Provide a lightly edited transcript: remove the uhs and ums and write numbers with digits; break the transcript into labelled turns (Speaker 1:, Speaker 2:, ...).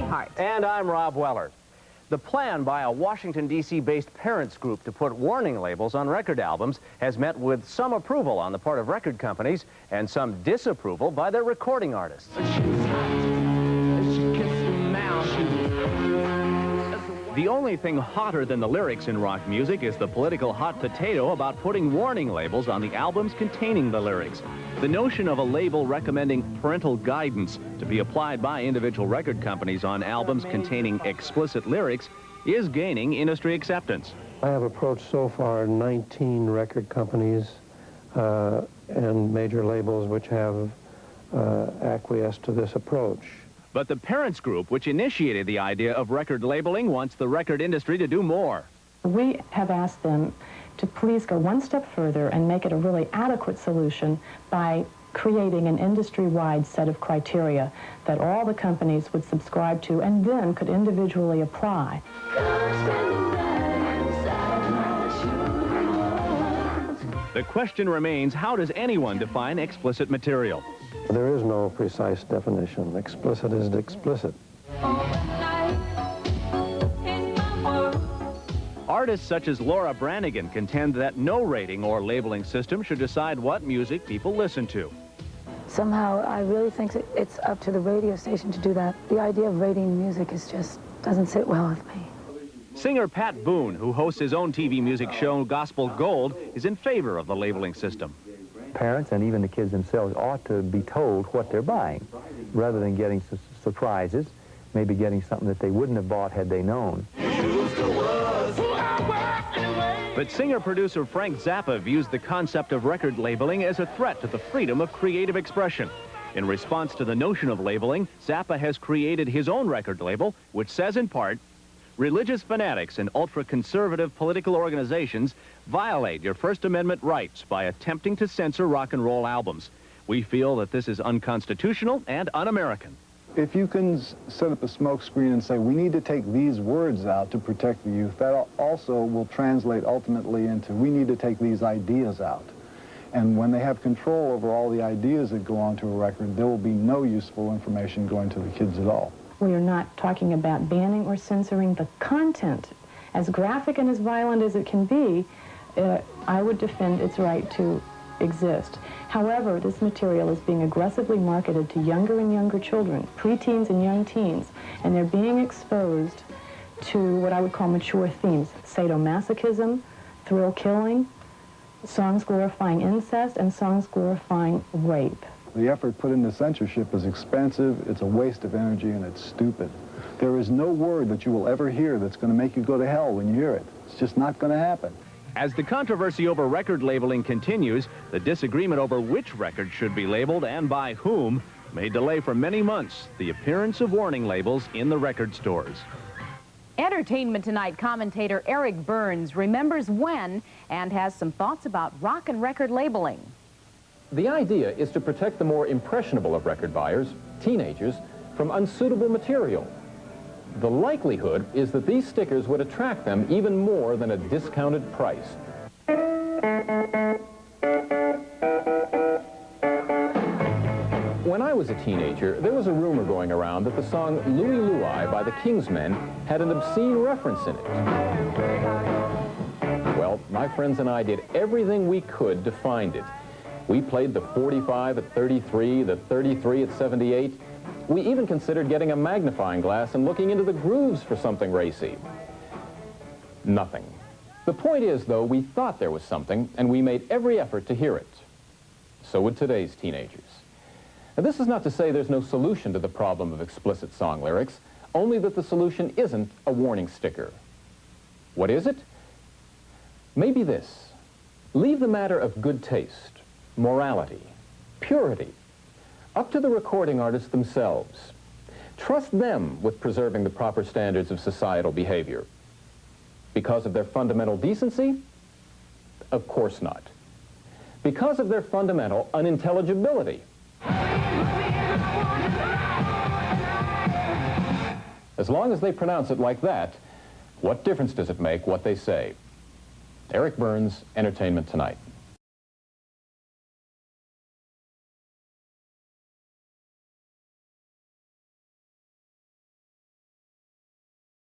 Speaker 1: Art.
Speaker 2: And I'm Rob Weller. The plan by a Washington, D.C.-based parents group to put warning labels on record albums has met with some approval on the part of record companies and some disapproval by their recording artists. The only thing hotter than the lyrics in rock music is the political hot potato about putting warning labels on the albums containing the lyrics. The notion of a label recommending parental guidance to be applied by individual record companies on albums containing explicit lyrics is gaining industry acceptance.
Speaker 3: I have approached so far 19 record companies and major labels which have acquiesced to this approach.
Speaker 2: But the parents group, which initiated the idea of record labeling, wants the record industry to do more.
Speaker 4: We have asked them to please go one step further and make it a really adequate solution by creating an industry-wide set of criteria that all the companies would subscribe to and then could individually apply.
Speaker 2: The question remains, how does anyone define explicit material?
Speaker 3: There is no precise definition. Explicit is explicit.
Speaker 2: Artists such as Laura Branigan contend that no rating or labeling system should decide what music people listen to.
Speaker 5: Somehow, I really think it's up to the radio station to do that. The idea of rating music doesn't sit well with me.
Speaker 2: Singer Pat Boone, who hosts his own TV music show Gospel Gold, is in favor of the labeling system.
Speaker 6: Parents and even the kids themselves ought to be told what they're buying, rather than getting surprises, maybe getting something that they wouldn't have bought had they known.
Speaker 2: But singer-producer Frank Zappa views the concept of record labeling as a threat to the freedom of creative expression. In response to the notion of labeling, Zappa has created his own record label, which says in part, "Religious fanatics and ultra-conservative political organizations violate your First Amendment rights by attempting to censor rock and roll albums. We feel that this is unconstitutional and un-American."
Speaker 7: If you can set up a smoke screen and say, we need to take these words out to protect the youth, that also will translate ultimately into, we need to take these ideas out. And when they have control over all the ideas that go onto a record, there will be no useful information going to the kids at all.
Speaker 4: We are not talking about banning or censoring the content. As graphic and as violent as it can be, I would defend its right to exist. However, this material is being aggressively marketed to younger and younger children, preteens and young teens, and they're being exposed to what I would call mature themes: sadomasochism, thrill killing, songs glorifying incest, and songs glorifying rape.
Speaker 7: The effort put into censorship is expensive, it's a waste of energy, and it's stupid. There is no word that you will ever hear that's going to make you go to hell when you hear it. It's just not going to happen.
Speaker 2: As the controversy over record labeling continues, the disagreement over which record should be labeled and by whom may delay for many months the appearance of warning labels in the record stores.
Speaker 1: Entertainment Tonight commentator Eric Burns remembers when and has some thoughts about rock and record labeling.
Speaker 8: The idea is to protect the more impressionable of record buyers, teenagers, from unsuitable material. The likelihood is that these stickers would attract them even more than a discounted price. When I was a teenager, there was a rumor going around that the song Louie Louie by the Kingsmen had an obscene reference in it. Well, my friends and I did everything we could to find it. We played the 45 at 33, the 33 at 78. We even considered getting a magnifying glass and looking into the grooves for something racy. Nothing. The point is, though, we thought there was something, and we made every effort to hear it. So would today's teenagers. Now, this is not to say there's no solution to the problem of explicit song lyrics, only that the solution isn't a warning sticker. What is it? Maybe this. Leave the matter of good taste, morality, purity, up to the recording artists themselves. Trust them with preserving the proper standards of societal behavior. Because of their fundamental decency? Of course not. Because of their fundamental unintelligibility? As long as they pronounce it like that, what difference does it make what they say? Eric Burns, Entertainment Tonight.